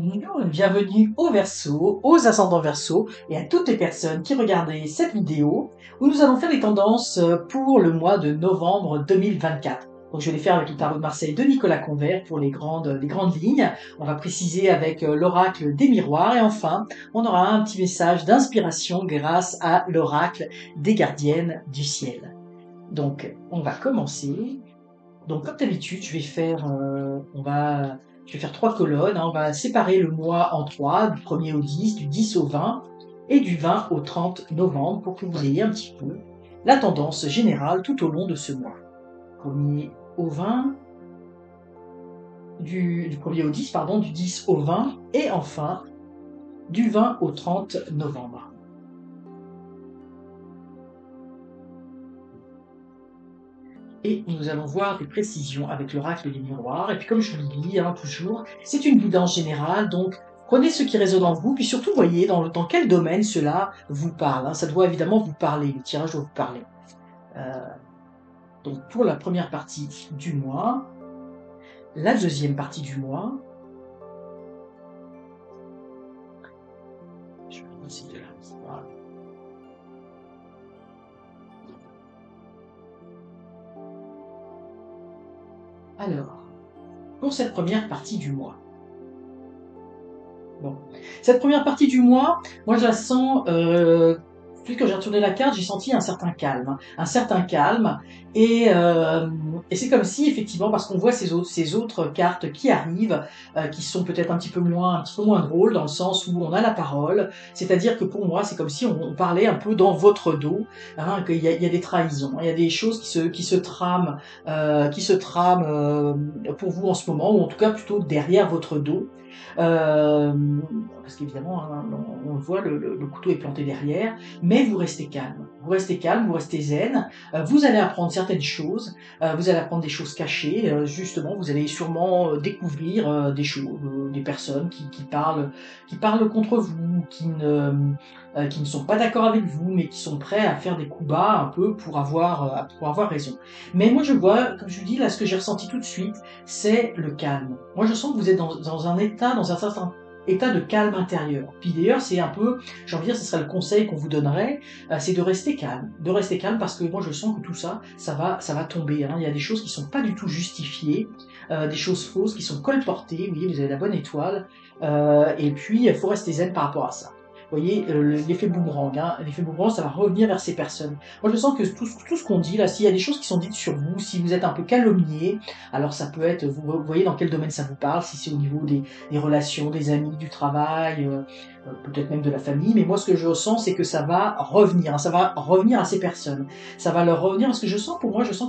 Bonjour et bienvenue au Verseau, aux ascendants Verseau et à toutes les personnes qui regardaient cette vidéo où nous allons faire les tendances pour le mois de novembre 2024. Donc je vais les faire avec le tarot de Marseille de Nicolas Convert pour les grandes lignes. On va préciser avec l'oracle des miroirs et enfin on aura un petit message d'inspiration grâce à l'oracle des gardiennes du ciel. Donc on va commencer. Donc comme d'habitude je vais faire trois colonnes, hein. On va séparer le mois en trois, du 1er au 10, du 10 au 20 et du 20 au 30 novembre pour que vous ayez un petit peu la tendance générale tout au long de ce mois. 1er au 20, du 1er au 10, pardon, du 10 au 20 et enfin du 20 au 30 novembre. Et nous allons voir des précisions avec l'oracle des miroirs. Et puis comme je vous le dis, hein, toujours, c'est une guidance générale, donc prenez ce qui résonne en vous, puis surtout voyez dans quel domaine cela vous parle. Hein. Ça doit évidemment vous parler, le tirage doit vous parler. Donc pour la première partie du mois, la deuxième partie du mois, je vais essayer de la voir. Alors, pour cette première partie du mois. Bon, cette première partie du mois, moi je la sens, quand j'ai retourné la carte, j'ai senti un certain calme, et c'est comme si effectivement, parce qu'on voit ces autres cartes qui arrivent, qui sont peut-être un petit peu moins drôles dans le sens où on a la parole, c'est-à-dire que pour moi c'est comme si on parlait un peu dans votre dos, hein, qu'il y a des trahisons, il y a des choses qui se trament, pour vous en ce moment, ou en tout cas plutôt derrière votre dos. Parce qu'évidemment, hein, on le voit, le couteau est planté derrière, mais vous restez calme, vous restez zen, vous allez apprendre certaines choses, vous allez apprendre des choses cachées, justement, vous allez sûrement découvrir des choses, des personnes qui parlent contre vous, qui ne sont pas d'accord avec vous, mais qui sont prêts à faire des coups bas un peu pour avoir raison. Mais moi je vois, comme je vous dis, là ce que j'ai ressenti tout de suite, c'est le calme. Moi je sens que vous êtes dans un certain état de calme intérieur. Puis d'ailleurs, c'est un peu, j'ai envie de dire, ce serait le conseil qu'on vous donnerait, c'est de rester calme. De rester calme parce que moi je sens que tout ça, ça va tomber. Hein. Il y a des choses qui sont pas du tout justifiées, des choses fausses qui sont colportées. Vous voyez, vous avez la bonne étoile. Et puis, il faut rester zen par rapport à ça. Vous voyez, l'effet boomerang, hein. L'effet boomerang, ça va revenir vers ces personnes. Moi, je sens que tout ce qu'on dit là, s'il y a des choses qui sont dites sur vous, si vous êtes un peu calomnié, alors ça peut être, vous voyez dans quel domaine ça vous parle, si c'est au niveau des relations, des amis, du travail, peut-être même de la famille, mais moi ce que je ressens, c'est que ça va revenir, hein, ça va revenir à ces personnes. Ça va leur revenir, parce que je sens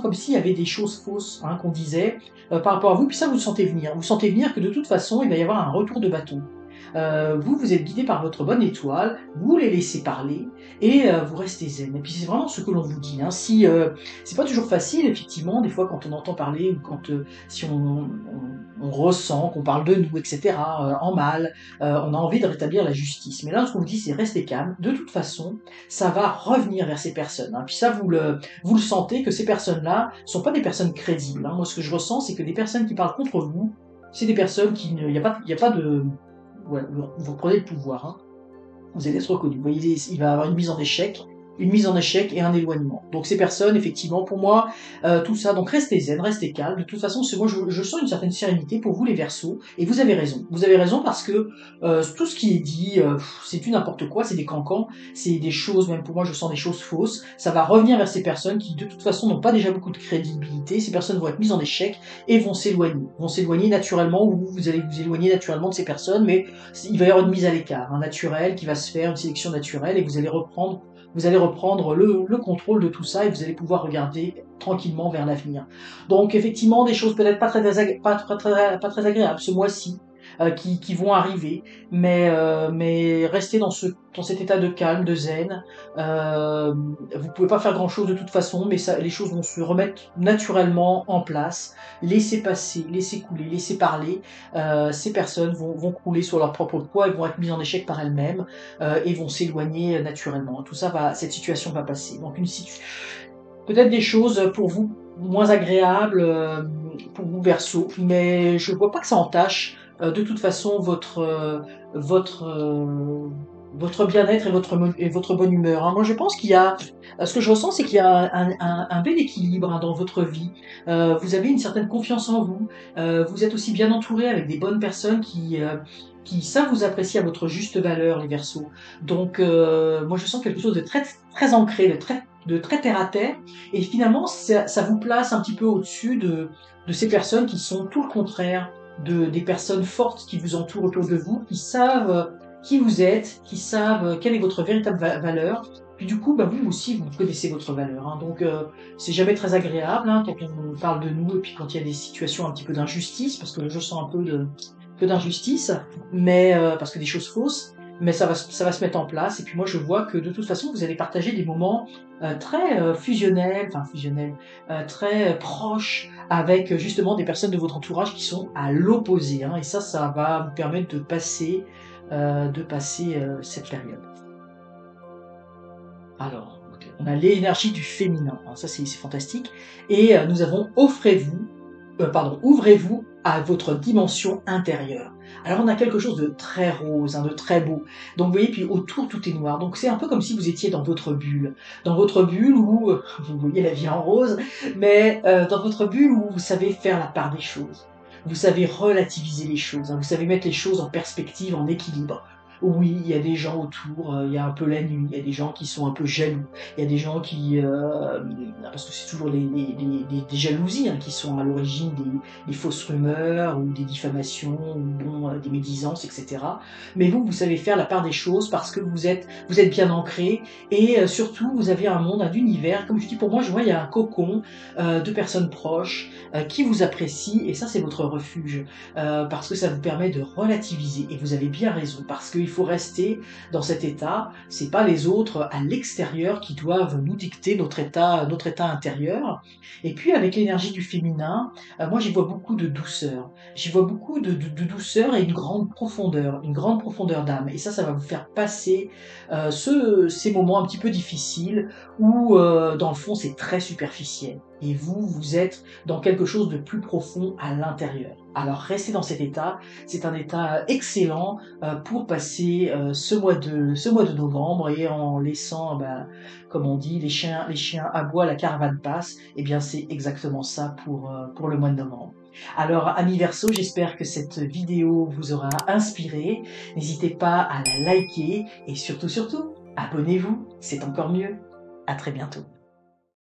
comme s'il y avait des choses fausses, hein, qu'on disait par rapport à vous, puis ça vous le sentez venir. Vous sentez venir que de toute façon, il va y avoir un retour de bâton. Vous êtes guidé par votre bonne étoile, vous les laissez parler et vous restez zen. Et puis c'est vraiment ce que l'on vous dit. Hein. Si c'est pas toujours facile, effectivement, des fois quand on entend parler ou quand si on ressent qu'on parle de nous, etc. En mal, on a envie de rétablir la justice. Mais là, ce qu'on vous dit, c'est restez calme. De toute façon, ça va revenir vers ces personnes. Hein. Puis ça, vous le sentez que ces personnes-là sont pas des personnes crédibles. Hein. Moi, ce que je ressens, c'est que des personnes qui parlent contre vous, c'est des personnes qui ne, il y a pas de ouais, vous prenez le pouvoir, hein. Vous allez être reconnu. Vous voyez, il va y avoir une mise en échec et un éloignement. Donc ces personnes, effectivement, pour moi, tout ça, donc restez zen, restez calme. De toute façon, moi je sens une certaine sérénité pour vous les Verseaux, et vous avez raison. Vous avez raison parce que tout ce qui est dit, c'est du n'importe quoi, c'est des cancans, c'est des choses, même pour moi je sens des choses fausses. Ça va revenir vers ces personnes qui de toute façon n'ont pas déjà beaucoup de crédibilité. Ces personnes vont être mises en échec et vont s'éloigner naturellement, ou vous allez vous éloigner naturellement de ces personnes, mais il va y avoir une mise à l'écart, un naturel qui va se faire, une sélection naturelle, et vous allez reprendre le contrôle de tout ça et vous allez pouvoir regarder tranquillement vers l'avenir. Donc effectivement, des choses peut-être pas très agréables ce mois-ci qui vont arriver, mais restez dans cet état de calme, de zen. Vous pouvez pas faire grand-chose de toute façon, mais ça, les choses vont se remettre naturellement en place. Laissez passer, laissez couler, laissez parler. Ces personnes vont couler sur leur propre poids et vont être mises en échec par elles-mêmes et vont s'éloigner naturellement. Tout ça cette situation va passer. Donc peut-être des choses pour vous moins agréables pour vous Verseau, mais je vois pas que ça entache de toute façon votre, votre bien-être et votre bonne humeur, hein. Moi, je pense qu'il y a, ce que je ressens, c'est qu'il y a un bel équilibre, hein, dans votre vie. Vous avez une certaine confiance en vous. Vous êtes aussi bien entouré avec des bonnes personnes qui savent vous apprécier à votre juste valeur, les Verseaux. Donc, moi, je sens quelque chose de très, très ancré, de très terre à terre. Et finalement, ça vous place un petit peu au-dessus de ces personnes qui sont tout le contraire des personnes fortes qui vous entourent autour de vous, qui savent qui vous êtes, qui savent quelle est votre véritable valeur. Puis du coup, bah, vous aussi, vous connaissez votre valeur, hein. Donc, c'est jamais très agréable, hein, quand on parle de nous et puis quand il y a des situations un petit peu d'injustice, parce que je sens un peu d'injustice, mais parce que des choses fausses. Mais ça va se mettre en place. Et puis moi, je vois que de toute façon, vous allez partager des moments très fusionnels, très proches avec justement des personnes de votre entourage qui sont à l'opposé, hein. Et ça va vous permettre de passer cette période. Alors, on a l'énergie du féminin, hein, ça c'est fantastique. Et nous avons ouvrez-vous à votre dimension intérieure. Alors on a quelque chose de très rose, hein, de très beau. Donc vous voyez, puis autour tout est noir. Donc c'est un peu comme si vous étiez dans votre bulle où vous voyez la vie en rose, mais dans votre bulle où vous savez faire la part des choses. Vous savez relativiser les choses, hein, vous savez mettre les choses en perspective, en équilibre. Oui, il y a des gens autour, il y a un peu la nuit, il y a des gens qui sont un peu jaloux, il y a des gens parce que c'est toujours des jalousies, hein, qui sont à l'origine des fausses rumeurs ou des diffamations ou bon, des médisances, etc. Mais vous savez faire la part des choses parce que vous êtes bien ancré et surtout vous avez un monde, un univers. Comme je dis, pour moi, je vois il y a un cocon de personnes proches qui vous apprécient et ça c'est votre refuge parce que ça vous permet de relativiser et vous avez bien raison parce qu'il faut rester dans cet état. C'est pas les autres à l'extérieur qui doivent nous dicter notre état intérieur. Et puis avec l'énergie du féminin, moi j'y vois beaucoup de douceur. J'y vois beaucoup de douceur et une grande profondeur d'âme. Et ça va vous faire passer ces moments un petit peu difficiles où dans le fond c'est très superficiel. Et vous êtes dans quelque chose de plus profond à l'intérieur. Alors restez dans cet état, c'est un état excellent pour passer ce mois de novembre et en laissant, comme on dit, les chiens aboient, la caravane passe, et bien c'est exactement ça pour le mois de novembre. Alors, amis Verseau, j'espère que cette vidéo vous aura inspiré. N'hésitez pas à la liker et surtout, abonnez-vous, c'est encore mieux. À très bientôt.